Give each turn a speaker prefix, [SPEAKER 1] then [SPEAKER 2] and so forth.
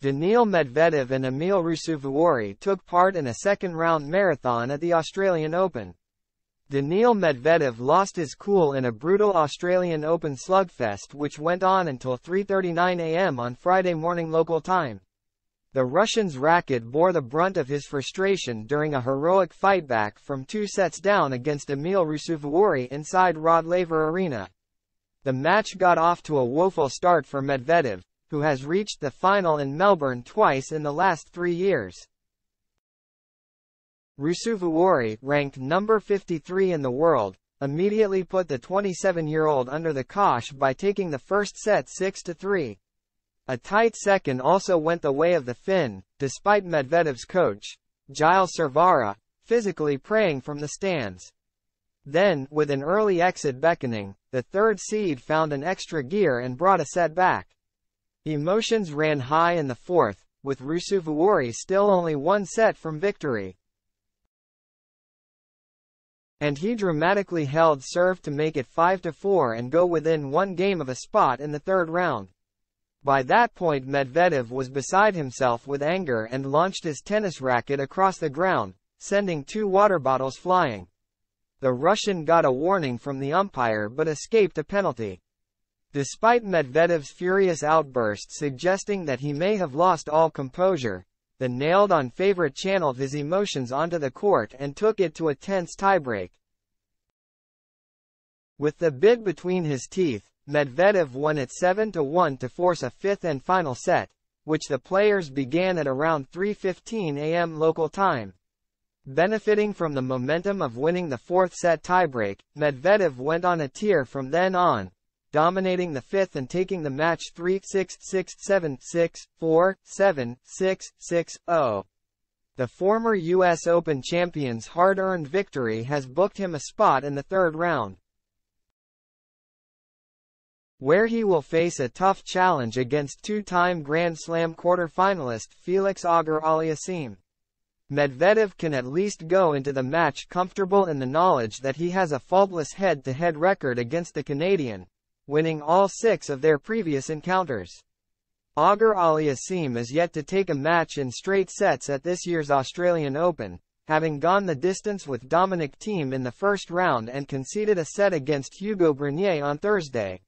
[SPEAKER 1] Daniil Medvedev and Emil Ruusuvuori took part in a second-round marathon at the Australian Open. Daniil Medvedev lost his cool in a brutal Australian Open slugfest which went on until 3:39 a.m. on Friday morning local time. The Russian's racket bore the brunt of his frustration during a heroic fightback from 2 sets down against Emil Ruusuvuori inside Rod Laver Arena. The match got off to a woeful start for Medvedev, who has reached the final in Melbourne twice in the last 3 years. Ruusuvuori, ranked number 53 in the world, immediately put the 27-year-old under the cosh by taking the first set 6-3. A tight second also went the way of the Finn, despite Medvedev's coach, Gilles Servara, physically praying from the stands. Then, with an early exit beckoning, the third seed found an extra gear and brought a set back. Emotions ran high in the fourth, with Ruusuvuori still only 1 set from victory. And he dramatically held serve to make it 5-4 and go within 1 game of a spot in the third round. By that point Medvedev was beside himself with anger and launched his tennis racket across the ground, sending 2 water bottles flying. The Russian got a warning from the umpire but escaped a penalty. Despite Medvedev's furious outburst suggesting that he may have lost all composure, the nailed-on favorite channeled his emotions onto the court and took it to a tense tiebreak. With the bit between his teeth, Medvedev won it 7-1 to force a 5th and final set, which the players began at around 3:15 a.m. local time. Benefiting from the momentum of winning the 4th set tiebreak, Medvedev went on a tear from then on, dominating the 5th and taking the match 3-6, 6-7, 6-4, 7, 6, 6-0. The former U.S. Open champion's hard-earned victory has booked him a spot in the third round, where he will face a tough challenge against 2-time Grand Slam quarter-finalist Felix Auger-Aliassime. Medvedev can at least go into the match comfortable in the knowledge that he has a faultless head-to-head record against the Canadian, winning all 6 of their previous encounters. Auger-Aliassime is yet to take a match in straight sets at this year's Australian Open, having gone the distance with Dominic Thiem in the first round and conceded a set against Hugo Grenier on Thursday.